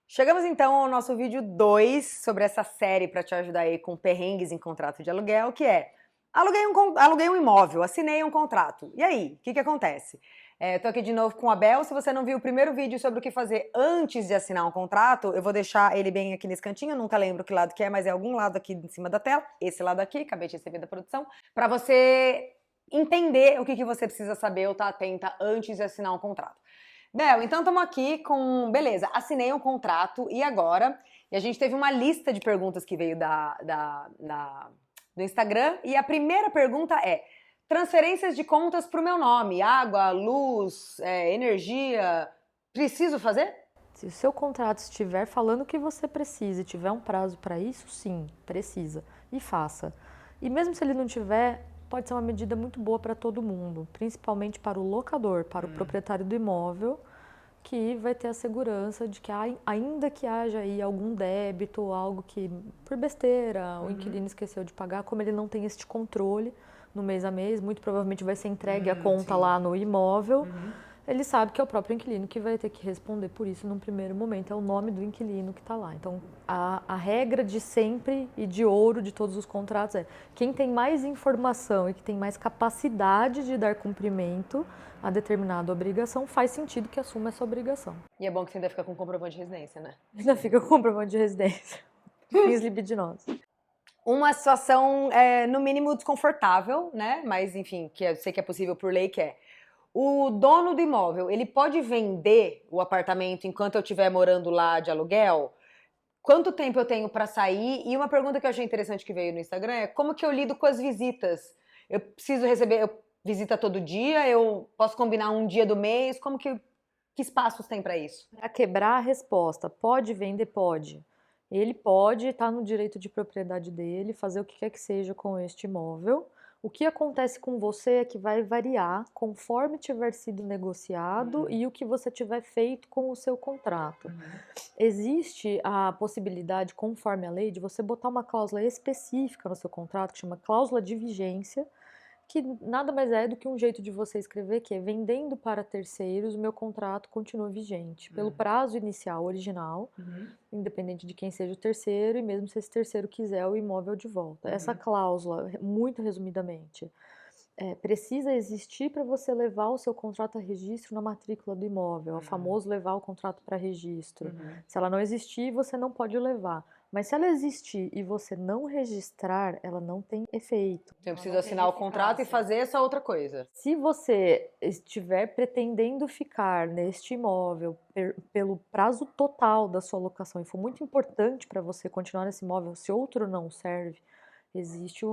Chegamos então ao nosso vídeo 2 sobre essa série para te ajudar aí com perrengues em contrato de aluguel, que é aluguei um imóvel, assinei um contrato. E aí, o que acontece? Tô aqui de novo com o Abel. Se você não viu o primeiro vídeo sobre o que fazer antes de assinar um contrato, eu vou deixar ele bem aqui nesse cantinho, eu nunca lembro que lado que é, mas é algum lado aqui em cima da tela, esse lado aqui, acabei de receber da produção, para você entender o que você precisa saber ou estar atenta antes de assinar um contrato. Bel, então estamos aqui com. Beleza, assinei um contrato e agora? E a gente teve uma lista de perguntas que veio do Instagram. E a primeira pergunta é: transferências de contas para o meu nome, água, luz, energia, preciso fazer? Se o seu contrato estiver falando que você precisa e tiver um prazo para isso, sim, precisa. E faça. E mesmo se ele não tiver, pode ser uma medida muito boa para todo mundo, principalmente para o locador, para o proprietário do imóvel, que vai ter a segurança de que ainda que haja aí algum débito ou algo que por besteira o inquilino esqueceu de pagar, como ele não tem este controle no mês a mês, muito provavelmente vai ser entregue a conta Sim. lá no imóvel. Ele sabe que é o próprio inquilino que vai ter que responder por isso num primeiro momento, é o nome do inquilino que está lá. Então, a regra de sempre e de ouro de todos os contratos é: quem tem mais informação e que tem mais capacidade de dar cumprimento a determinada obrigação, faz sentido que assuma essa obrigação. E é bom que você ainda fica com comprovante de residência, né? Ainda fica com comprovante de residência. Fins libidinosos. Uma situação, no mínimo, desconfortável, né? Mas, enfim, que eu sei que é possível por lei, que é o dono do imóvel, ele pode vender o apartamento enquanto eu estiver morando lá de aluguel? Quanto tempo eu tenho para sair? E uma pergunta que eu achei interessante que veio no Instagram é como que eu lido com as visitas? Eu preciso receber visita todo dia? Eu posso combinar um dia do mês? Que espaços tem para isso? Para quebrar a resposta, pode vender? Pode. Ele pode estar no direito de propriedade dele, fazer o que quer que seja com este imóvel. O que acontece com você é que vai variar conforme tiver sido negociado e o que você tiver feito com o seu contrato. Existe a possibilidade, conforme a lei, de você botar uma cláusula específica no seu contrato, que chama cláusula de vigência, que nada mais é do que um jeito de você escrever que é: vendendo para terceiros, o meu contrato continua vigente pelo prazo inicial original, independente de quem seja o terceiro, e mesmo se esse terceiro quiser o imóvel de volta. Essa cláusula, muito resumidamente, precisa existir para você levar o seu contrato a registro na matrícula do imóvel, é o famoso levar o contrato para registro. Se ela não existir, você não pode levar. Mas se ela existir e você não registrar, ela não tem efeito. Eu preciso assinar o contrato e fazer essa outra coisa. Se você estiver pretendendo ficar neste imóvel pelo prazo total da sua locação e for muito importante para você continuar nesse imóvel, se outro não serve, existe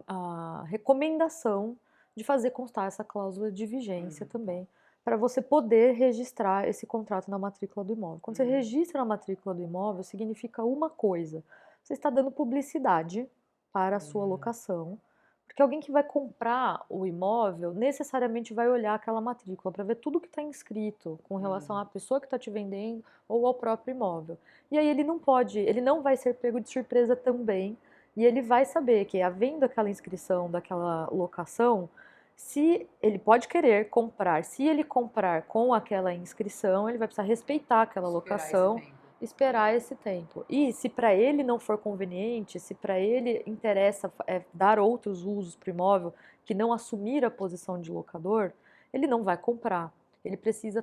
a recomendação de fazer constar essa cláusula de vigência também, para você poder registrar esse contrato na matrícula do imóvel. Quando você registra na matrícula do imóvel, significa uma coisa: você está dando publicidade para a sua locação, porque alguém que vai comprar o imóvel necessariamente vai olhar aquela matrícula para ver tudo que está inscrito com relação à pessoa que está te vendendo ou ao próprio imóvel. E aí ele não vai ser pego de surpresa também, e ele vai saber que, havendo aquela inscrição daquela locação, se ele pode querer comprar, se ele comprar com aquela inscrição, ele vai precisar respeitar aquela locação, esperar esse tempo. E se para ele não for conveniente, se para ele interessa dar outros usos para o imóvel que não assumir a posição de locador, ele não vai comprar. Ele precisa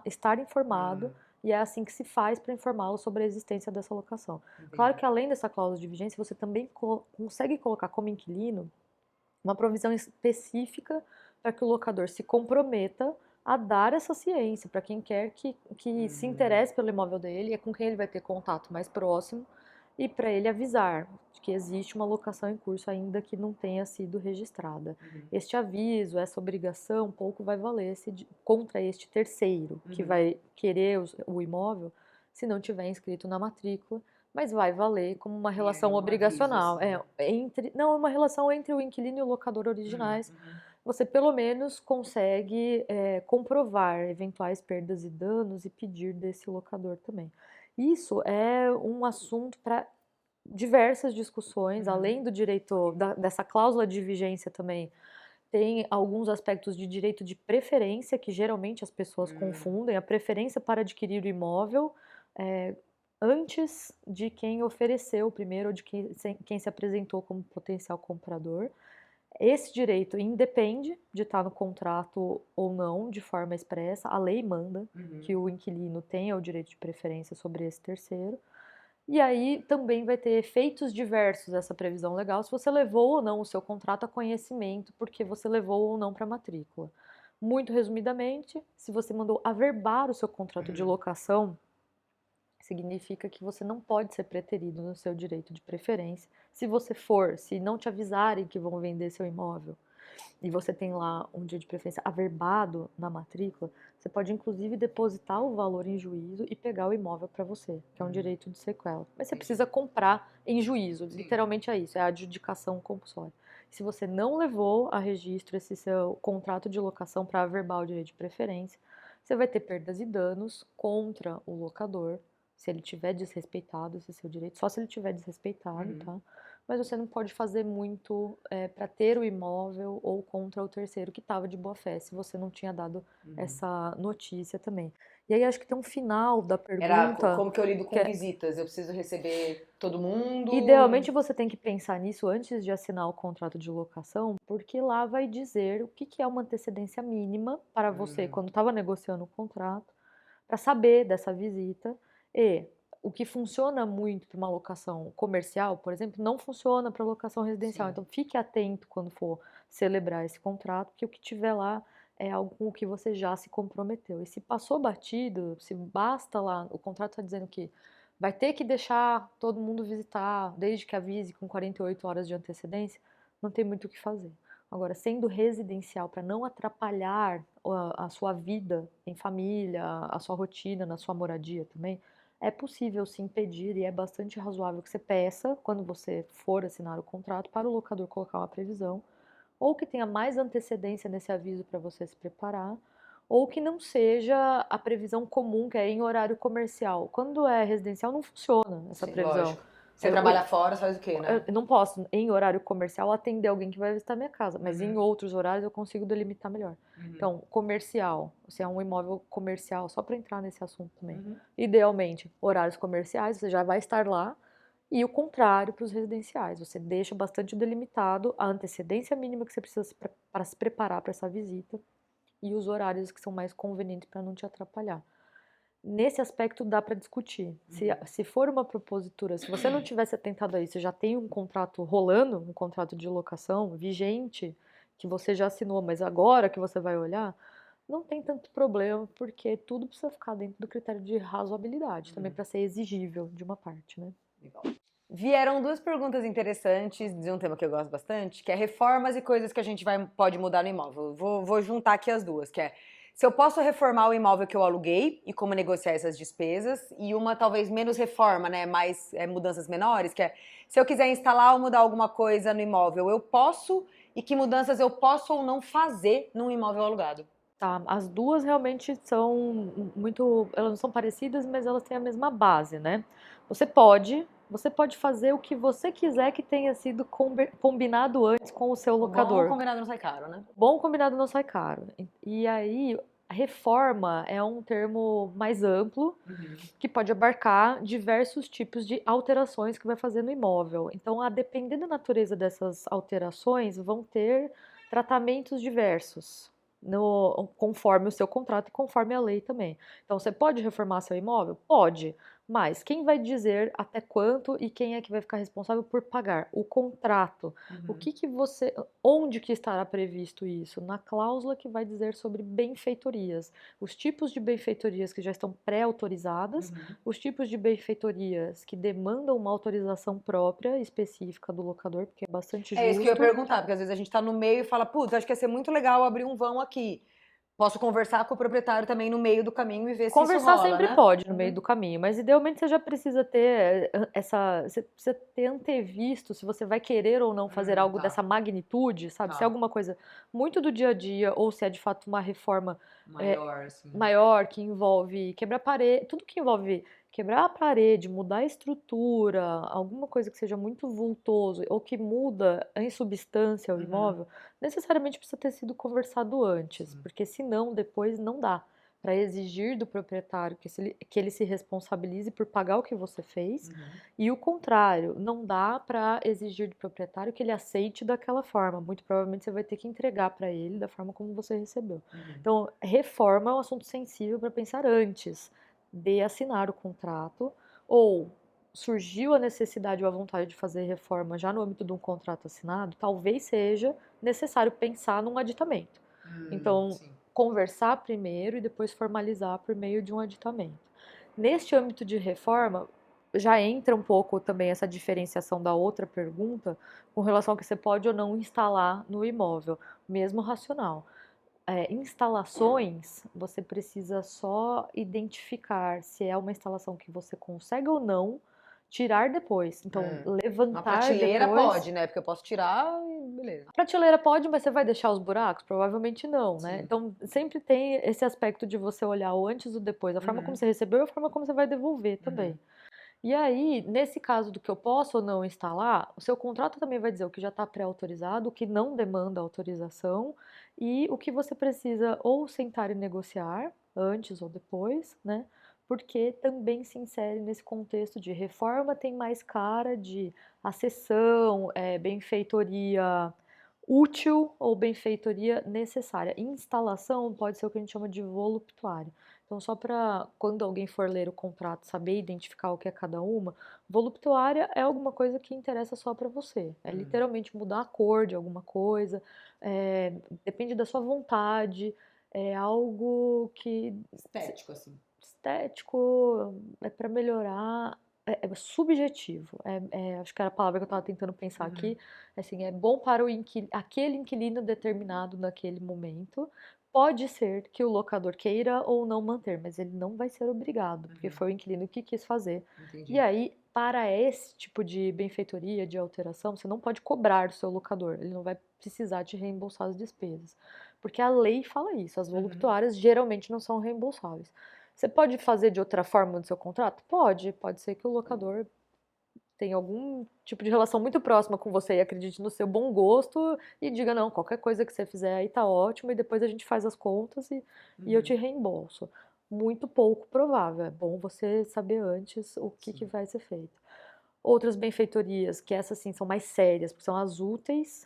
estar informado, e é assim que se faz para informá-lo sobre a existência dessa locação. Claro que, além dessa cláusula de vigência, você também consegue colocar como inquilino uma provisão específica para que o locador se comprometa a dar essa ciência para quem quer que se interesse pelo imóvel dele, é com quem ele vai ter contato mais próximo, e para ele avisar de que existe uma locação em curso ainda que não tenha sido registrada. Este aviso, essa obrigação, pouco vai valer contra este terceiro que vai querer o imóvel se não tiver inscrito na matrícula, mas vai valer como uma relação obrigacional. Não, é uma relação entre o inquilino e o locador originais. Você pelo menos consegue comprovar eventuais perdas e danos e pedir desse locador também. Isso é um assunto para diversas discussões, além do direito dessa cláusula de vigência também. Tem alguns aspectos de direito de preferência que geralmente as pessoas confundem. A preferência para adquirir o imóvel antes de quem ofereceu primeiro ou de quem se apresentou como potencial comprador. Esse direito independe de estar no contrato ou não, de forma expressa. A lei manda que o inquilino tenha o direito de preferência sobre esse terceiro. E aí também vai ter efeitos diversos essa previsão legal, se você levou ou não o seu contrato a conhecimento, porque você levou ou não para a matrícula. Muito resumidamente, se você mandou averbar o seu contrato de locação, significa que você não pode ser preterido no seu direito de preferência. Se não te avisarem que vão vender seu imóvel e você tem lá um dia de preferência averbado na matrícula, você pode inclusive depositar o valor em juízo e pegar o imóvel para você, que é um direito de sequela. Mas você precisa comprar em juízo, literalmente é isso, é a adjudicação compulsória. Se você não levou a registro esse seu contrato de locação para averbar o direito de preferência, você vai ter perdas e danos contra o locador, se ele tiver desrespeitado esse seu direito, só se ele tiver desrespeitado, tá? Mas você não pode fazer muito para ter o imóvel ou contra o terceiro que estava de boa fé, se você não tinha dado essa notícia também. E aí acho que tem um final da Era pergunta como que eu lido que com é, visitas? Eu preciso receber todo mundo? idealmente você tem que pensar nisso antes de assinar o contrato de locação, porque lá vai dizer o que que é uma antecedência mínima para você quando estava negociando o contrato, para saber dessa visita. E o que funciona muito para uma locação comercial, por exemplo, não funciona para locação residencial. Sim. Então fique atento quando for celebrar esse contrato, porque o que tiver lá é algo com o que você já se comprometeu. E se passou batido, se basta lá, o contrato está dizendo que vai ter que deixar todo mundo visitar, desde que avise com 48 horas de antecedência, não tem muito o que fazer. Agora, sendo residencial, para não atrapalhar a sua vida em família, a sua rotina, na sua moradia também, é possível sim pedir e é bastante razoável que você peça, quando você for assinar o contrato, para o locador colocar uma previsão, ou que tenha mais antecedência nesse aviso para você se preparar, ou que não seja a previsão comum, que é em horário comercial. Quando é residencial, não funciona essa Sim, previsão. lógico. Você trabalha fora, você faz o quê, né? Eu não posso, em horário comercial, atender alguém que vai visitar minha casa, mas em outros horários eu consigo delimitar melhor. Então, comercial, se é um imóvel comercial, só para entrar nesse assunto também. Idealmente, horários comerciais, você já vai estar lá, e o contrário para os residenciais, você deixa bastante delimitado a antecedência mínima que você precisa para se preparar para essa visita e os horários que são mais convenientes para não te atrapalhar. Nesse aspecto dá para discutir. Se for uma propositura, se você não tivesse atentado a isso, já tem um contrato rolando, um contrato de locação vigente, que você já assinou, mas agora que você vai olhar, não tem tanto problema, porque tudo precisa ficar dentro do critério de razoabilidade, também para ser exigível de uma parte, né? Legal. Vieram duas perguntas interessantes de um tema que eu gosto bastante, que é reformas e coisas que a gente pode mudar no imóvel. Vou juntar aqui as duas, que é se eu posso reformar o imóvel que eu aluguei e como negociar essas despesas, e uma talvez menos reforma, né, mais mudanças menores, que é se eu quiser instalar ou mudar alguma coisa no imóvel, eu posso, e que mudanças eu posso ou não fazer num imóvel alugado. Tá, as duas realmente são muito, elas não são parecidas, mas elas têm a mesma base, né? Você pode fazer o que você quiser que tenha sido combinado antes com o seu O bom locador. combinado não sai caro, né? Bom combinado não sai caro. E aí, reforma é um termo mais amplo que pode abarcar diversos tipos de alterações que vai fazer no imóvel. Então, a depender da natureza dessas alterações, vão ter tratamentos diversos. Conforme o seu contrato e conforme a lei também. Então, você pode reformar seu imóvel? Pode, mas quem vai dizer até quanto e quem é que vai ficar responsável por pagar? O contrato. O que que você, onde que estará previsto isso? Na cláusula que vai dizer sobre benfeitorias. Os tipos de benfeitorias que já estão pré-autorizadas, os tipos de benfeitorias que demandam uma autorização própria, específica do locador, porque é bastante É isso que eu ia justo. perguntar, porque às vezes a gente tá no meio e fala, putz, acho que ia ser muito legal abrir um vão aqui. Posso conversar com o proprietário também no meio do caminho e ver se isso Conversar rola, sempre né? pode no meio do caminho, mas idealmente você já precisa ter você precisa ter antevisto se você vai querer ou não fazer algo Tá. dessa magnitude, sabe? Se é Tá. alguma coisa muito do dia a dia ou se é de fato uma reforma Maior, assim. maior que envolve quebrar parede, tudo que envolve quebrar a parede, mudar a estrutura, alguma coisa que seja muito vultoso ou que muda em substância o imóvel, necessariamente precisa ter sido conversado antes, porque senão depois não dá para exigir do proprietário que ele se responsabilize por pagar o que você fez, e o contrário, não dá para exigir do proprietário que ele aceite daquela forma. Muito provavelmente você vai ter que entregar para ele da forma como você recebeu. Então, reforma é um assunto sensível para pensar antes de assinar o contrato, ou surgiu a necessidade ou a vontade de fazer reforma já no âmbito de um contrato assinado, talvez seja necessário pensar num aditamento. Então, Sim. conversar primeiro e depois formalizar por meio de um aditamento. Neste âmbito de reforma, já entra um pouco também essa diferenciação da outra pergunta com relação ao que você pode ou não instalar no imóvel, mesmo racional. Instalações, você precisa só identificar se é uma instalação que você consegue ou não tirar depois. Então, Uma levantar prateleira depois. pode, né? Porque eu posso tirar e beleza. A prateleira pode, mas você vai deixar os buracos? Provavelmente não, né? Sim. Então, sempre tem esse aspecto de você olhar o antes e o depois, a forma como você recebeu e a forma como você vai devolver também. E aí, nesse caso do que eu posso ou não instalar, o seu contrato também vai dizer o que já está pré-autorizado, o que não demanda autorização e o que você precisa ou sentar e negociar antes ou depois, né? Porque também se insere nesse contexto de reforma, tem mais cara de acessão, benfeitoria útil ou benfeitoria necessária. Instalação pode ser o que a gente chama de voluptuário. Então, só para quando alguém for ler o contrato saber identificar o que é cada uma, voluptuária é alguma coisa que interessa só para você. É literalmente mudar a cor de alguma coisa, depende da sua vontade, é algo que Estético, assim. estético, é para melhorar, é subjetivo. Acho que era a palavra que eu estava tentando pensar aqui. Assim, é bom para aquele inquilino determinado naquele momento. Pode ser que o locador queira ou não manter, mas ele não vai ser obrigado, porque foi o inquilino que quis fazer. Entendi. E aí, para esse tipo de benfeitoria, de alteração, você não pode cobrar do seu locador, ele não vai precisar te reembolsar as despesas. Porque a lei fala isso, as voluptuárias geralmente não são reembolsáveis. Você pode fazer de outra forma no seu contrato? Pode ser que o locador tenha algum tipo de relação muito próxima com você e acredite no seu bom gosto e diga, não, qualquer coisa que você fizer aí tá ótimo e depois a gente faz as contas e eu te reembolso. Muito pouco provável, é bom você saber antes o que vai ser feito. Outras benfeitorias, que essas sim são mais sérias, porque são as úteis,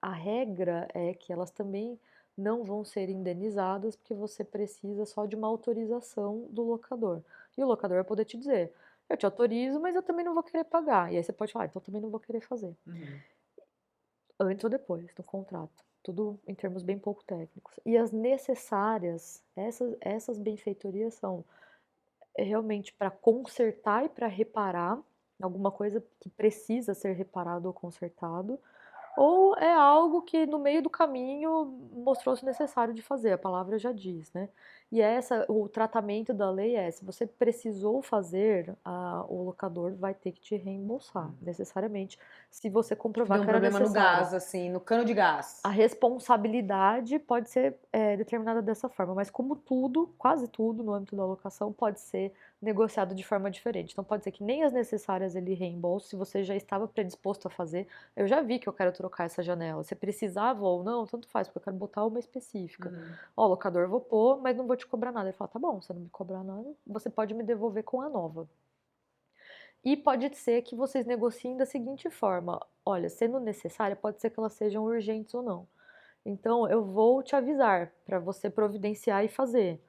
a regra é que elas também não vão ser indenizadas, porque você precisa só de uma autorização do locador. E o locador vai poder te dizer, eu te autorizo, mas eu também não vou querer pagar. E aí você pode falar, então também não vou querer fazer. Antes ou depois do contrato. Tudo em termos bem pouco técnicos. E as necessárias, essas benfeitorias são realmente para consertar e para reparar alguma coisa que precisa ser reparado ou consertado, ou é algo que no meio do caminho mostrou-se necessário de fazer, a palavra já diz, né? E o tratamento da lei é, se você precisou fazer, o locador vai ter que te reembolsar, necessariamente, se você comprovar Deu um que era problema no necessário. gás, assim, no cano de gás. A responsabilidade pode ser determinada dessa forma, mas como tudo, quase tudo no âmbito da locação pode ser negociado de forma diferente. Então pode ser que nem as necessárias ele reembolse, se você já estava predisposto a fazer. Eu já vi que eu quero trocar essa janela. Se precisava ou não, tanto faz, porque eu quero botar uma específica. Ó, locador, vou pôr, mas não vou te cobrar nada. Ele fala, tá bom, você não me cobrar nada, você pode me devolver com a nova. E pode ser que vocês negociem da seguinte forma: olha, sendo necessária, pode ser que elas sejam urgentes ou não. Então, eu vou te avisar para você providenciar e fazer.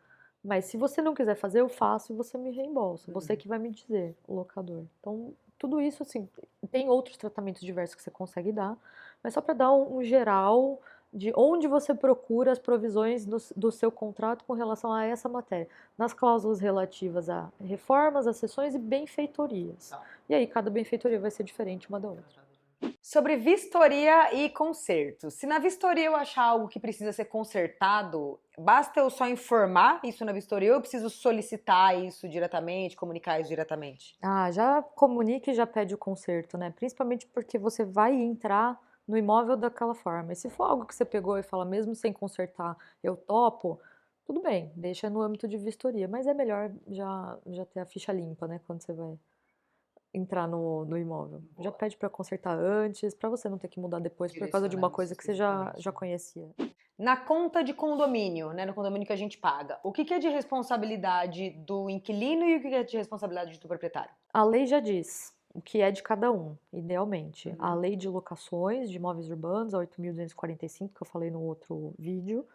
Mas se você não quiser fazer, eu faço e você me reembolsa. Você que vai me dizer, o locador. Então, tudo isso, assim, tem outros tratamentos diversos que você consegue dar, mas só para dar um geral de onde você procura as provisões do seu contrato com relação a essa matéria. Nas cláusulas relativas a reformas, acessões e benfeitorias. E aí, cada benfeitoria vai ser diferente uma da outra. Sobre vistoria e conserto. Se na vistoria eu achar algo que precisa ser consertado, basta eu só informar isso na vistoria ou eu preciso solicitar isso diretamente, comunicar isso diretamente? Já comunica e já pede o conserto, né? Principalmente porque você vai entrar no imóvel daquela forma. E se for algo que você pegou e fala, mesmo sem consertar, eu topo, tudo bem, deixa no âmbito de vistoria. Mas é melhor já ter a ficha limpa, né? Quando você vai entrar no imóvel. Já pede para consertar antes, para você não ter que mudar depois por causa de uma coisa que você já conhecia. Na conta de condomínio, né, no condomínio que a gente paga, o que é de responsabilidade do inquilino e o que é de responsabilidade do proprietário? A lei já diz o que é de cada um, idealmente. A Uhum. lei de locações de imóveis urbanos, a 8.245, que eu falei no outro vídeo,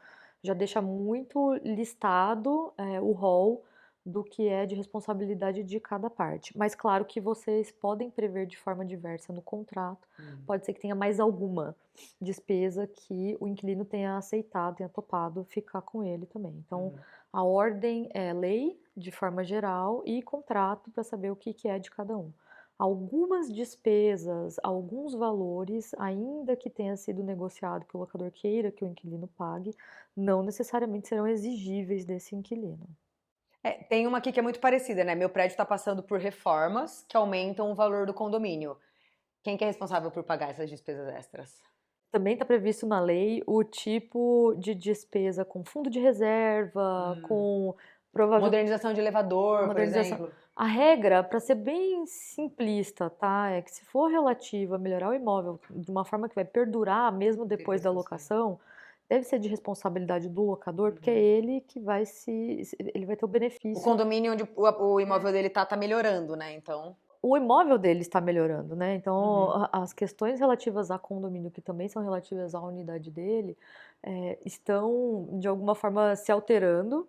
já deixa muito listado o rol do que é de responsabilidade de cada parte. Mas claro que vocês podem prever de forma diversa no contrato. Pode ser que tenha mais alguma despesa que o inquilino tenha aceitado, tenha topado ficar com ele também. Então, a ordem é lei, de forma geral, e contrato para saber o que é de cada um. Algumas despesas, alguns valores, ainda que tenha sido negociado que o locador queira que o inquilino pague, não necessariamente serão exigíveis desse inquilino. Tem uma aqui que é muito parecida, né? Meu prédio está passando por reformas que aumentam o valor do condomínio. Quem que é responsável por pagar essas despesas extras? Também está previsto na lei o tipo de despesa com fundo de reserva, com provável Modernização de elevador, por modernização. exemplo. A regra, para ser bem simplista, tá? É que se for relativo a melhorar o imóvel de uma forma que vai perdurar mesmo depois da locação, deve ser de responsabilidade do locador, porque é ele que vai ele vai ter o O benefício. condomínio onde o imóvel dele tá melhorando, né? Então. O imóvel dele está melhorando, né? Então, as questões relativas a condomínio, que também são relativas à unidade dele, estão de alguma forma se alterando.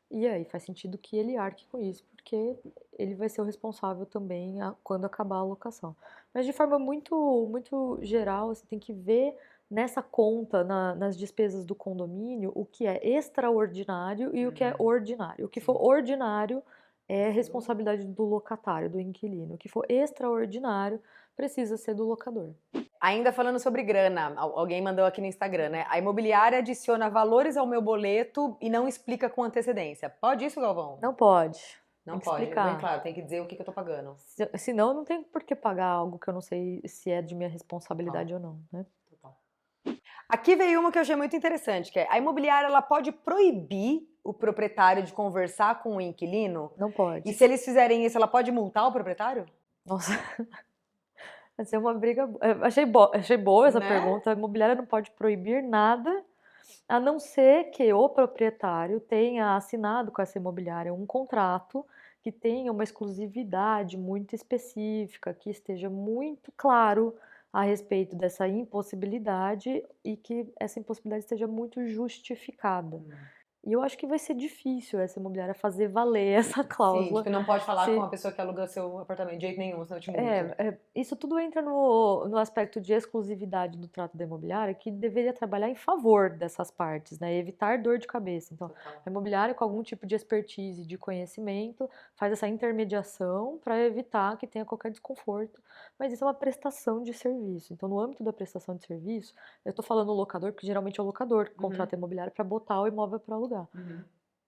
E aí faz sentido que ele arque com isso, porque ele vai ser o responsável também quando acabar a locação. Mas de forma muito geral, você tem que ver nessa conta, nas despesas do condomínio, o que é extraordinário e o que é ordinário. O que for ordinário é responsabilidade do locatário, do inquilino. O que for extraordinário precisa ser do locador. Ainda falando sobre grana, alguém mandou aqui no Instagram, né? A imobiliária adiciona valores ao meu boleto e não explica com antecedência. Pode isso, Galvão? Não pode. Não Tem que pode. Bem explicar. claro, tem que dizer o que eu tô pagando. Senão, eu não tenho por que pagar algo que eu não sei se é de minha responsabilidade ou não, né? Total. Aqui veio uma que eu achei muito interessante, que é a imobiliária ela pode proibir o proprietário de conversar com o inquilino? Não pode. E se eles fizerem isso, ela pode multar o proprietário? Nossa, vai ser uma briga. Achei boa essa Né? pergunta. A imobiliária não pode proibir nada, a não ser que o proprietário tenha assinado com essa imobiliária um contrato que tenha uma exclusividade muito específica, que esteja muito claro a respeito dessa impossibilidade e que essa impossibilidade esteja muito justificada. E eu acho que vai ser difícil essa imobiliária fazer valer essa Sim, cláusula. tipo, não pode falar com a Se, pessoa que aluga seu apartamento de jeito nenhum, senão eu te multo. isso tudo entra no aspecto de exclusividade do trato da imobiliária, que deveria trabalhar em favor dessas partes, né? Evitar dor de cabeça. Então, Total. a imobiliária, com algum tipo de expertise, de conhecimento, faz essa intermediação para evitar que tenha qualquer desconforto. Mas isso é uma prestação de serviço. Então, no âmbito da prestação de serviço, eu estou falando o locador, porque geralmente é o locador que contrata a imobiliária para botar o imóvel para alugar.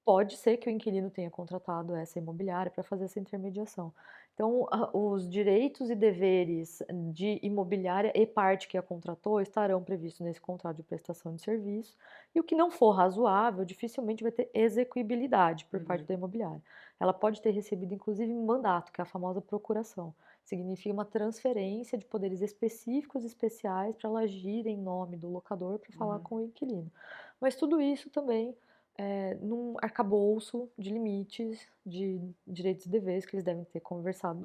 Pode ser que o inquilino tenha contratado essa imobiliária para fazer essa intermediação. Então, os direitos e deveres de imobiliária e parte que a contratou estarão previstos nesse contrato de prestação de serviço. E o que não for razoável, dificilmente vai ter execuibilidade por parte da imobiliária. Ela pode ter recebido, inclusive, um mandato, que é a famosa procuração. Significa uma transferência de poderes específicos e especiais para ela agir em nome do locador para falar com o inquilino. Mas tudo isso também num arcabouço de limites, de direitos e deveres que eles devem ter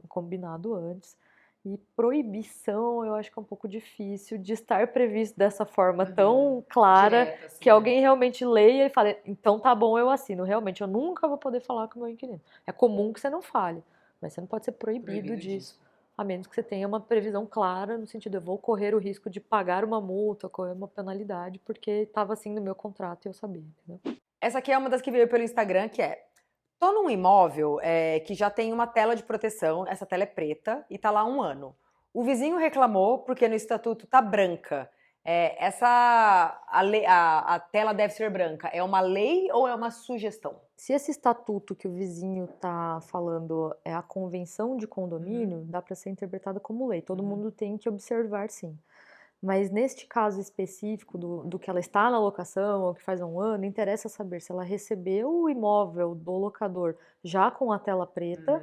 combinado antes. E proibição, eu acho que é um pouco difícil de estar previsto dessa forma tão clara Direta, assim, que alguém realmente leia e fale, então tá bom, eu assino. Realmente, eu nunca vou poder falar com o meu inquilino. É comum que você não fale, mas você não pode ser proibido disso. A menos que você tenha uma previsão clara, no sentido, eu vou correr o risco de pagar uma multa, correr uma penalidade, porque estava assim no meu contrato e eu sabia, entendeu? Essa aqui é uma das que veio pelo Instagram, que é: tô num imóvel que já tem uma tela de proteção, essa tela é preta e tá lá há um ano. O vizinho reclamou porque no estatuto tá branca. A tela deve ser branca. É uma lei ou é uma sugestão? Se esse estatuto que o vizinho está falando é a convenção de condomínio, dá para ser interpretado como lei. Todo mundo tem que observar, sim. Mas neste caso específico do que ela está na locação, ou que faz um ano, interessa saber se ela recebeu o imóvel do locador já com a tela preta,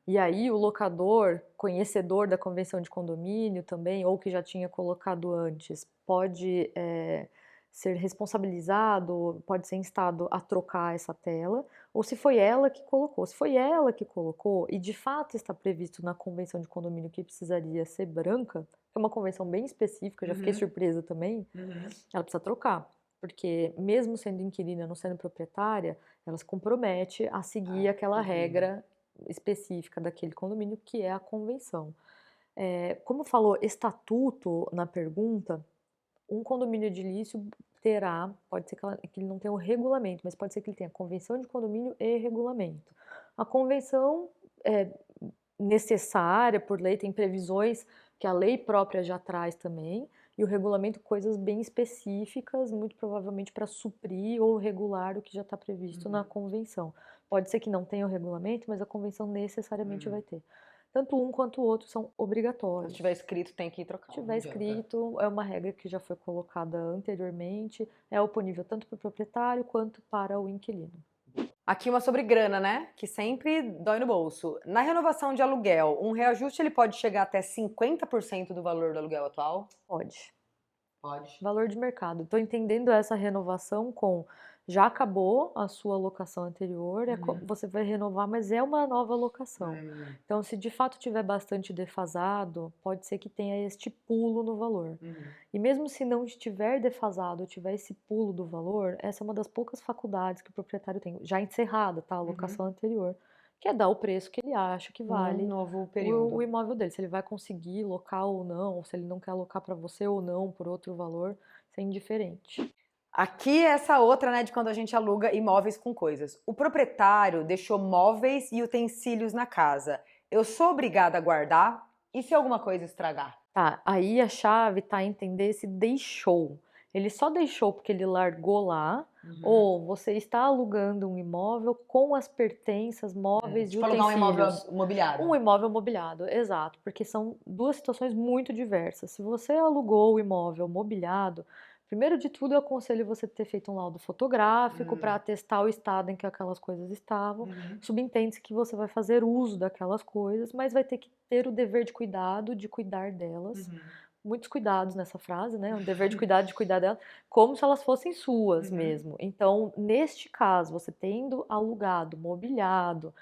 e aí o locador, conhecedor da convenção de condomínio também, ou que já tinha colocado antes, pode ser responsabilizado, pode ser instado a trocar essa tela, ou se foi ela que colocou. Se foi ela que colocou, e de fato está previsto na convenção de condomínio que precisaria ser branca, que é uma convenção bem específica, eu já fiquei surpresa também, ela precisa trocar. Porque mesmo sendo inquilina, não sendo proprietária, ela se compromete a seguir aquela regra específica daquele condomínio, que é a convenção. Como falou estatuto na pergunta, um condomínio edilício terá, pode ser que ele não tenha o regulamento, mas pode ser que ele tenha convenção de condomínio e regulamento. A convenção é necessária por lei, tem previsões que a lei própria já traz também, e o regulamento coisas bem específicas, muito provavelmente para suprir ou regular o que já está previsto na convenção. Pode ser que não tenha o regulamento, mas a convenção necessariamente vai ter. Tanto um quanto o outro são obrigatórios. Se tiver escrito, tem que ir trocar. Se tiver escrito, é uma regra que já foi colocada anteriormente, é oponível tanto para o proprietário quanto para o inquilino. Aqui uma sobre grana, né? Que sempre dói no bolso. Na renovação de aluguel, um reajuste ele pode chegar até 50% do valor do aluguel atual? Pode. Pode. Valor de mercado. Estou entendendo essa renovação com já acabou a sua locação anterior, você vai renovar, mas é uma nova locação. Então, se de fato tiver bastante defasado, pode ser que tenha este pulo no valor. E mesmo se não estiver defasado, tiver esse pulo do valor, essa é uma das poucas faculdades que o proprietário tem, já encerrada, tá? A locação anterior, que é dar o preço que ele acha que vale Um novo período. o imóvel dele, se ele vai conseguir locar ou não, ou se ele não quer alocar para você ou não por outro valor, isso é indiferente. Aqui é essa outra, né, de quando a gente aluga imóveis com coisas. O proprietário deixou móveis e utensílios na casa. Eu sou obrigada a guardar? E se alguma coisa estragar? Tá, aí a chave tá em entender se deixou. Ele só deixou porque ele largou lá, ou você está alugando um imóvel com as pertenças, móveis e Tipo alugar um imóvel utensílios. mobiliado. Um imóvel mobiliado, exato, porque são duas situações muito diversas. Se você alugou o imóvel mobiliado, primeiro de tudo eu aconselho você ter feito um laudo fotográfico para atestar o estado em que aquelas coisas estavam. Subentende-se que você vai fazer uso daquelas coisas, mas vai ter que ter o dever de cuidado, de cuidar delas. Muitos cuidados nessa frase, né? O dever de cuidar delas, como se elas fossem suas mesmo. Então, neste caso, você tendo alugado, mobiliado,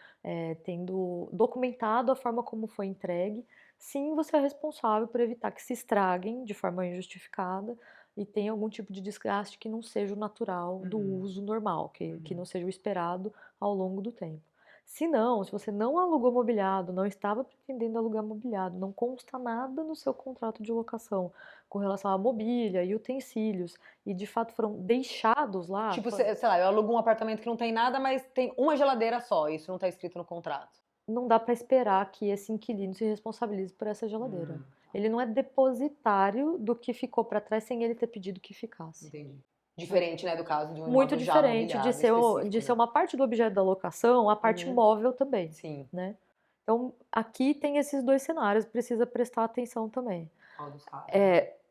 tendo documentado a forma como foi entregue, sim, você é responsável por evitar que se estraguem de forma injustificada e tenha algum tipo de desgaste que não seja o natural do uso normal, que não seja o esperado ao longo do tempo. Se não, se você não alugou mobiliado, não estava pretendendo alugar mobiliado, não consta nada no seu contrato de locação com relação à mobília e utensílios, e de fato foram deixados lá. Tipo, sei lá, eu alugo um apartamento que não tem nada, mas tem uma geladeira só. Isso não tá escrito no contrato. Não dá para esperar que esse inquilino se responsabilize por essa geladeira. Ele não é depositário do que ficou para trás sem ele ter pedido que ficasse. Entendi. Diferente, né, do caso de um Muito imóvel já diferente mobiliado de ser uma parte do objeto da locação, a parte móvel também. Sim. Né? Então, aqui tem esses dois cenários, precisa prestar atenção também. Qual dos casos?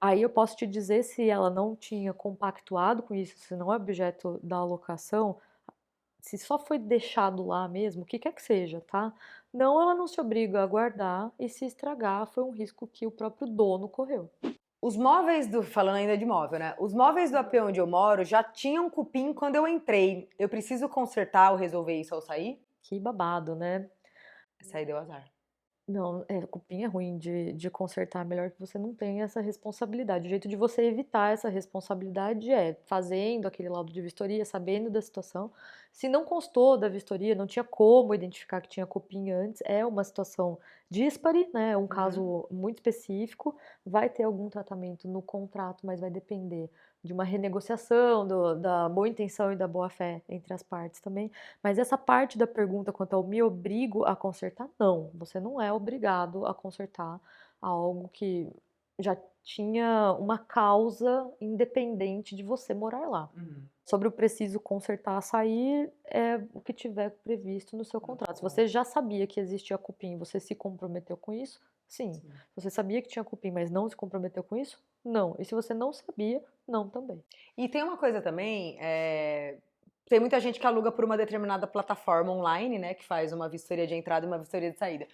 Aí eu posso te dizer se ela não tinha compactuado com isso, se não é objeto da locação, se só foi deixado lá mesmo, o que quer que seja, tá? Não, ela não se obriga a guardar e se estragar foi um risco que o próprio dono correu. Os móveis falando ainda de móvel, né? Os móveis do AP onde eu moro já tinham cupim quando eu entrei. Eu preciso consertar ou resolver isso ao sair? Que babado, né? Essa aí deu azar. Não, cupim é ruim de consertar, melhor que você não tenha essa responsabilidade. O jeito de você evitar essa responsabilidade é fazendo aquele laudo de vistoria, sabendo da situação. Se não constou da vistoria, não tinha como identificar que tinha cupim antes, é uma situação díspare, né? É um caso muito específico, vai ter algum tratamento no contrato, mas vai depender de uma renegociação, da boa intenção e da boa fé entre as partes também. Mas essa parte da pergunta quanto ao me obrigo a consertar, não. Você não é obrigado a consertar algo que já tinha uma causa independente de você morar lá. Sobre o preciso consertar, sair, é o que tiver previsto no seu contrato. Se você já sabia que existia cupim e você se comprometeu com isso, sim. Se você sabia que tinha cupim, mas não se comprometeu com isso, não. E se você não sabia, não também. E tem uma coisa também, tem muita gente que aluga por uma determinada plataforma online, né, que faz uma vistoria de entrada e uma vistoria de saída.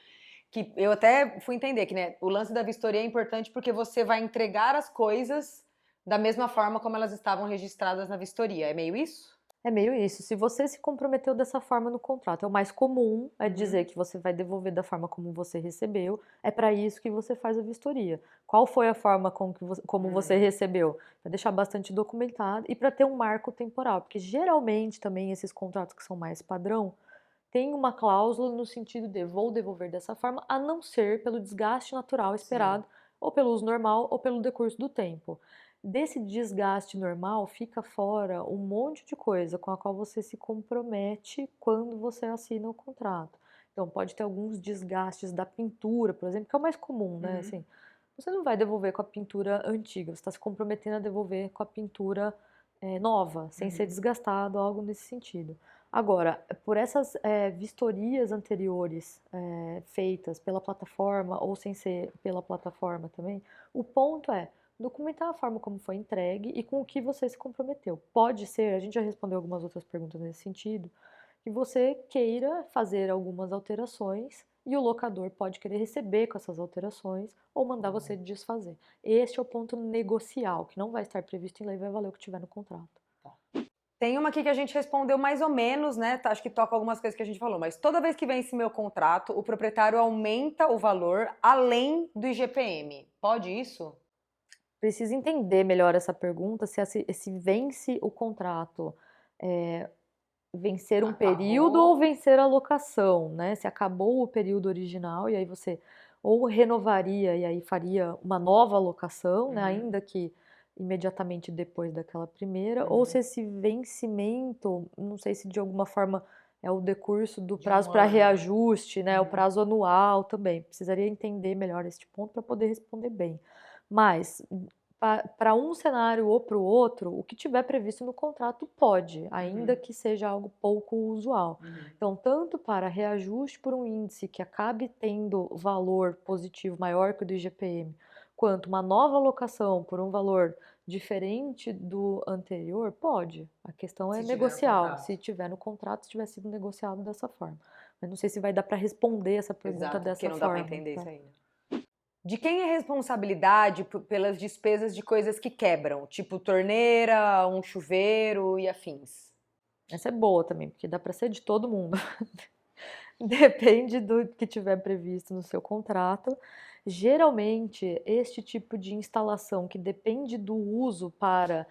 Que eu até fui entender que, né, o lance da vistoria é importante porque você vai entregar as coisas da mesma forma como elas estavam registradas na vistoria. É meio isso? É meio isso. Se você se comprometeu dessa forma no contrato, é o mais comum é dizer que você vai devolver da forma como você recebeu. É para isso que você faz a vistoria. Qual foi a forma como você recebeu? Para deixar bastante documentado e para ter um marco temporal, porque geralmente também esses contratos que são mais padrão tem uma cláusula no sentido de vou devolver dessa forma, a não ser pelo desgaste natural esperado, ou pelo uso normal, ou pelo decurso do tempo. Desse desgaste normal fica fora um monte de coisa com a qual você se compromete quando você assina o contrato. Então, pode ter alguns desgastes da pintura, por exemplo, que é o mais comum, né? Assim, você não vai devolver com a pintura antiga, você está se comprometendo a devolver com a pintura nova, sem ser desgastado, algo nesse sentido. Agora, por essas vistorias anteriores feitas pela plataforma ou sem ser pela plataforma também, o ponto é documentar a forma como foi entregue e com o que você se comprometeu. Pode ser, a gente já respondeu algumas outras perguntas nesse sentido, que você queira fazer algumas alterações e o locador pode querer receber com essas alterações ou mandar você desfazer. Este é o ponto negocial, que não vai estar previsto em lei, vai valer o que tiver no contrato. Tem uma aqui que a gente respondeu mais ou menos, né? Acho que toca algumas coisas que a gente falou, mas toda vez que vence meu contrato, o proprietário aumenta o valor além do IGPM. Pode isso? Precisa entender melhor essa pergunta, se vence o contrato, vencer um período ou vencer a locação, né? Se acabou o período original e aí você ou renovaria e aí faria uma nova locação, né? Ainda que imediatamente depois daquela primeira, ou se esse vencimento, não sei se de alguma forma é o decurso do prazo para reajuste, né? O prazo anual também. Precisaria entender melhor este ponto para poder responder bem. Mas para um cenário ou para o outro, o que tiver previsto no contrato pode, ainda que seja algo pouco usual. Então, tanto para reajuste por um índice que acabe tendo valor positivo maior que o do IGPM, quanto uma nova locação por um valor diferente do anterior, pode. A questão é negocial. Se tiver no contrato, se tiver sido negociado dessa forma. Mas não sei se vai dar para responder essa pergunta dessa porque não forma. dá para entender isso ainda. De quem é responsabilidade pelas despesas de coisas que quebram, tipo torneira, um chuveiro e afins? Essa é boa também, porque dá para ser de todo mundo. Depende do que tiver previsto no seu contrato. Geralmente, este tipo de instalação que depende do uso para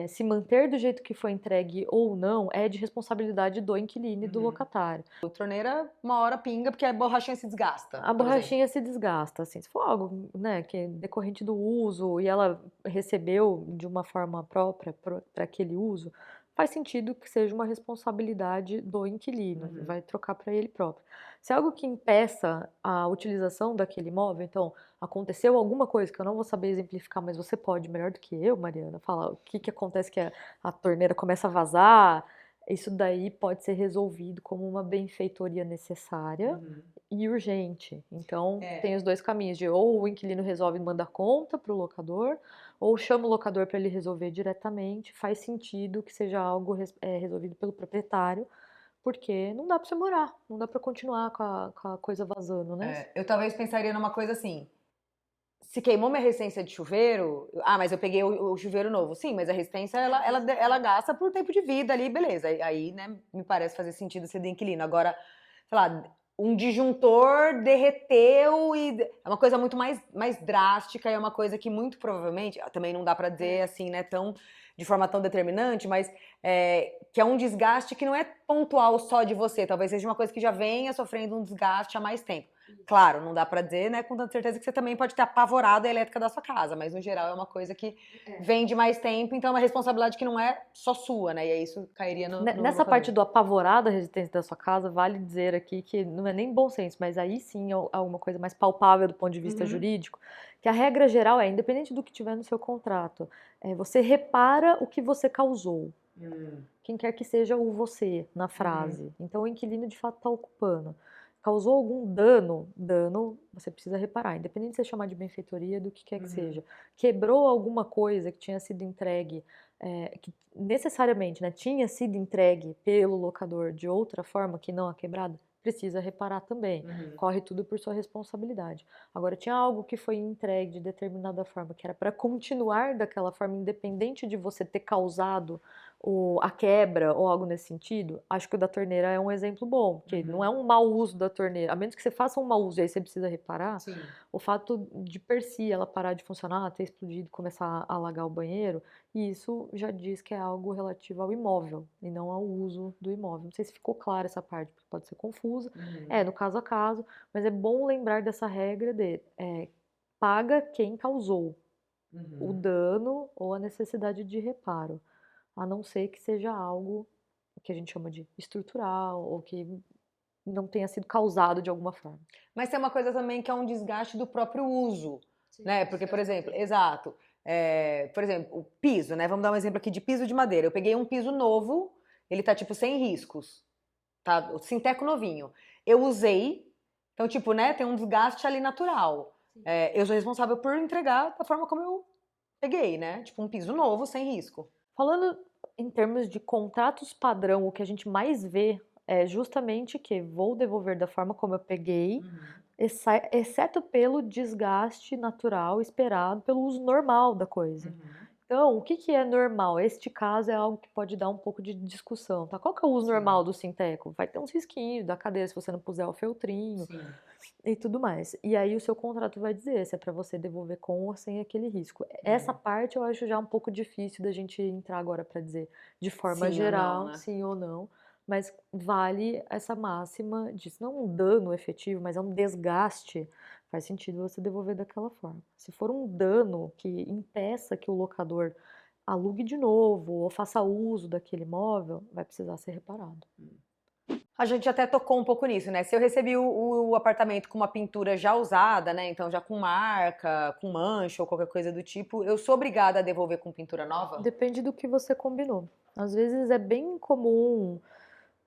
se manter do jeito que foi entregue ou não, é de responsabilidade do inquilino e do locatário. A torneira, uma hora pinga porque a borrachinha se desgasta. A borrachinha se desgasta, assim, se for algo, né, que é decorrente do uso e ela recebeu de uma forma própria para aquele uso, faz sentido que seja uma responsabilidade do inquilino, vai trocar para ele próprio. Se é algo que impeça a utilização daquele imóvel, então aconteceu alguma coisa que eu não vou saber exemplificar, mas você pode, melhor do que eu, Mariana, falar o que acontece que a torneira começa a vazar, isso daí pode ser resolvido como uma benfeitoria necessária e urgente. Então, tem os dois caminhos, de ou o inquilino resolve mandar conta para o locador, ou chama o locador para ele resolver diretamente. Faz sentido que seja algo resolvido pelo proprietário, porque não dá para você morar, não dá para continuar com a coisa vazando, né? Eu talvez pensaria numa coisa assim. Se queimou minha resistência de chuveiro, mas eu peguei o chuveiro novo. Sim, mas a resistência ela gasta por tempo de vida ali, beleza. Aí, né, me parece fazer sentido ser do inquilino. Agora, sei lá, um disjuntor derreteu e é uma coisa muito mais drástica e é uma coisa que muito provavelmente, também não dá pra dizer assim, né, de forma tão determinante, mas que é um desgaste que não é pontual só de você, talvez seja uma coisa que já venha sofrendo um desgaste há mais tempo. Claro, não dá pra dizer, né, com tanta certeza que você também pode ter apavorado a elétrica da sua casa, mas no geral é uma coisa que vem de mais tempo, então é uma responsabilidade que não é só sua, né, e aí isso cairia no Nessa locador. parte do apavorado a resistência da sua casa, vale dizer aqui que não é nem bom senso, mas aí sim é alguma coisa mais palpável do ponto de vista jurídico, que a regra geral é, independente do que tiver no seu contrato, você repara o que você causou. Quem quer que seja o você na frase. Então o inquilino de fato está ocupando. Causou algum dano você precisa reparar, independente de você chamar de benfeitoria, do que quer que seja. Quebrou alguma coisa que tinha sido entregue, que necessariamente, né, tinha sido entregue pelo locador de outra forma que não a quebrada, precisa reparar também. Uhum. Corre tudo por sua responsabilidade. Agora, tinha algo que foi entregue de determinada forma, que era para continuar daquela forma, independente de você ter causado a quebra ou algo nesse sentido. Acho que o da torneira é um exemplo bom, porque não é um mau uso da torneira. A menos que você faça um mau uso e aí você precisa reparar, Sim. o fato de per si ela parar de funcionar, ter explodido, começar a alagar o banheiro, isso já diz que é algo relativo ao imóvel e não ao uso do imóvel. Não sei se ficou clara essa parte, porque pode ser confusa. É, no caso a caso, mas é bom lembrar dessa regra de paga quem causou o dano ou a necessidade de reparo, a não ser que seja algo que a gente chama de estrutural ou que não tenha sido causado de alguma forma. Mas tem uma coisa também que é um desgaste do próprio uso, Sim, né? Porque, por exemplo, exato, por exemplo, o piso, né? Vamos dar um exemplo aqui de piso de madeira. Eu peguei um piso novo, ele tá tipo sem riscos, tá? O sinteco novinho. Eu usei, então tipo, né? Tem um desgaste ali natural. Eu sou responsável por entregar da forma como eu peguei, né? Tipo um piso novo sem risco. Falando em termos de contratos padrão, o que a gente mais vê é justamente que vou devolver da forma como eu peguei, exceto pelo desgaste natural esperado pelo uso normal da coisa. Então, o que que é normal? Este caso é algo que pode dar um pouco de discussão, tá? Qual que é o uso normal do sinteco? Vai ter uns risquinhos da cadeira se você não puser o feltrinho e tudo mais. E aí o seu contrato vai dizer se é para você devolver com ou sem aquele risco. Essa parte eu acho já um pouco difícil da gente entrar agora para dizer de forma Sim ou não, geral, né? sim ou não, mas vale essa máxima de se não é um dano efetivo, mas é um desgaste, faz sentido você devolver daquela forma. Se for um dano que impeça que o locador alugue de novo ou faça uso daquele imóvel, vai precisar ser reparado. A gente até tocou um pouco nisso, né? Se eu recebi o apartamento com uma pintura já usada, né? Então já com marca, com mancha ou qualquer coisa do tipo, eu sou obrigada a devolver com pintura nova? Depende do que você combinou. Às vezes é bem comum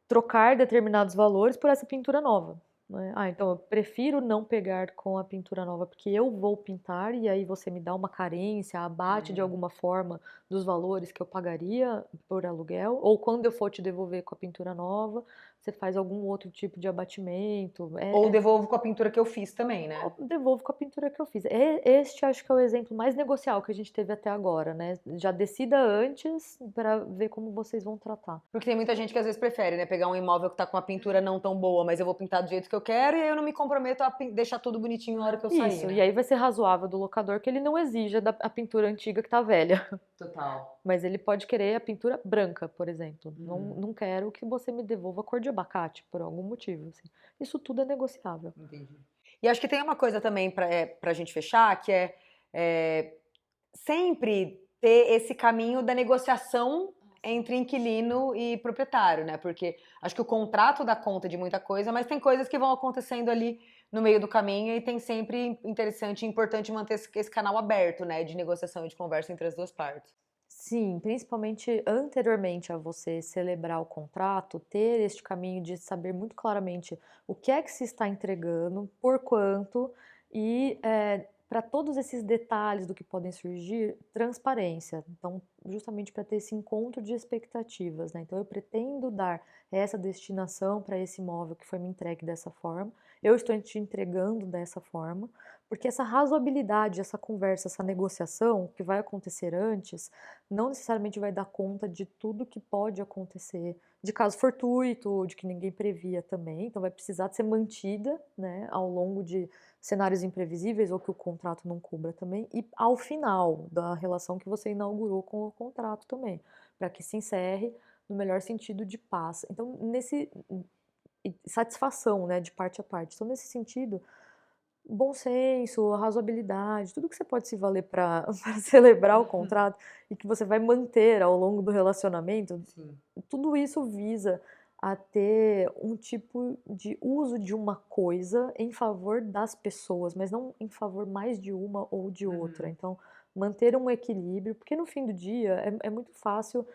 trocar determinados valores por essa pintura nova, né? Ah, então eu prefiro não pegar com a pintura nova porque eu vou pintar e aí você me dá uma carência, abate de alguma forma dos valores que eu pagaria por aluguel, ou quando eu for te devolver com a pintura nova, você faz algum outro tipo de abatimento. Ou devolvo com a pintura que eu fiz também, né? Eu devolvo com a pintura que eu fiz. Este acho que é o exemplo mais negocial que a gente teve até agora, né? Já decida antes para ver como vocês vão tratar. Porque tem muita gente que às vezes prefere, né? Pegar um imóvel que tá com uma pintura não tão boa, mas eu vou pintar do jeito que eu quero e aí eu não me comprometo a deixar tudo bonitinho na hora que eu sair, Isso, e né? aí vai ser razoável do locador que ele não exija a pintura antiga que tá velha. Total. Mas ele pode querer a pintura branca, por exemplo. Não quero que você me devolva a cor de abacate, por algum motivo, assim. Isso tudo é negociável. Entendi. E acho que tem uma coisa também pra gente fechar, que é sempre ter esse caminho da negociação entre inquilino e proprietário, né? Porque acho que o contrato dá conta de muita coisa, mas tem coisas que vão acontecendo ali no meio do caminho e tem sempre interessante e importante manter esse canal aberto, né? De negociação e de conversa entre as duas partes. Sim, principalmente anteriormente a você celebrar o contrato, ter este caminho de saber muito claramente o que é que se está entregando, por quanto, e para todos esses detalhes do que podem surgir, transparência. Então, justamente para ter esse encontro de expectativas, né? Então, eu pretendo dar essa destinação para esse imóvel que foi me entregue dessa forma, eu estou te entregando dessa forma, porque essa razoabilidade, essa conversa, essa negociação que vai acontecer antes não necessariamente vai dar conta de tudo que pode acontecer, de caso fortuito, de que ninguém previa também, então vai precisar de ser mantida, né, ao longo de cenários imprevisíveis ou que o contrato não cubra também, e ao final da relação que você inaugurou com o contrato também, para que se encerre no melhor sentido de paz. Então, satisfação, né, de parte a parte. Então, nesse sentido, bom senso, razoabilidade, tudo que você pode se valer para celebrar o contrato e que você vai manter ao longo do relacionamento, tudo isso visa a ter um tipo de uso de uma coisa em favor das pessoas, mas não em favor mais de uma ou de outra. Então, manter um equilíbrio, porque no fim do dia é muito fácil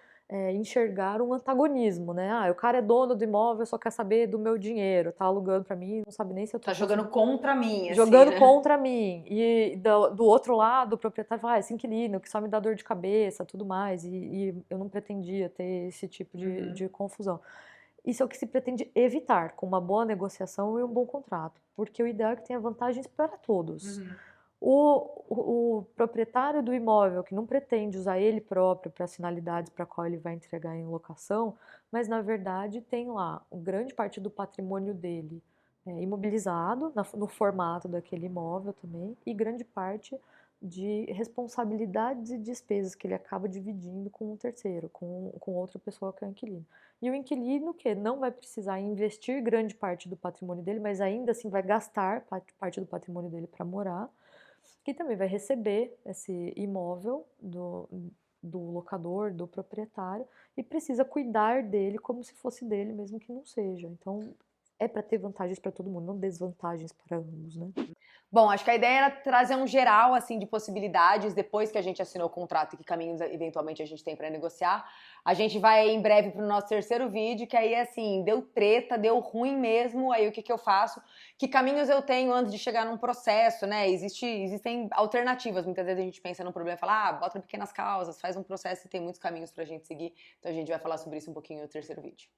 enxergar um antagonismo, né? Ah, o cara é dono do imóvel, só quer saber do meu dinheiro, tá alugando para mim, não sabe nem se eu tô Tá jogando contra mim, assim, jogando né? contra mim. E do outro lado, o proprietário fala, esse inquilino que só me dá dor de cabeça, tudo mais. E eu não pretendia ter esse tipo de confusão. Isso é o que se pretende evitar com uma boa negociação e um bom contrato, porque o ideal é que tenha vantagens para todos. O proprietário do imóvel que não pretende usar ele próprio para as finalidades para qual ele vai entregar em locação, mas na verdade tem lá grande parte do patrimônio dele imobilizado no formato daquele imóvel também, e grande parte de responsabilidades e despesas que ele acaba dividindo com um terceiro, com outra pessoa que é o inquilino. E o inquilino que não vai precisar investir grande parte do patrimônio dele, mas ainda assim vai gastar parte do patrimônio dele para morar, que também vai receber esse imóvel do locador, do proprietário, e precisa cuidar dele como se fosse dele, mesmo que não seja. Então, é para ter vantagens para todo mundo, não desvantagens para ambos, né? Bom, acho que a ideia era trazer um geral assim de possibilidades depois que a gente assinou o contrato e que caminhos eventualmente a gente tem para negociar. A gente vai em breve para o nosso terceiro vídeo, que aí assim, deu treta, deu ruim mesmo, aí o que eu faço? Que caminhos eu tenho antes de chegar num processo, né? Existem alternativas. Muitas vezes a gente pensa num problema e fala, bota pequenas causas, faz um processo e tem muitos caminhos pra gente seguir. Então a gente vai falar sobre isso um pouquinho no terceiro vídeo.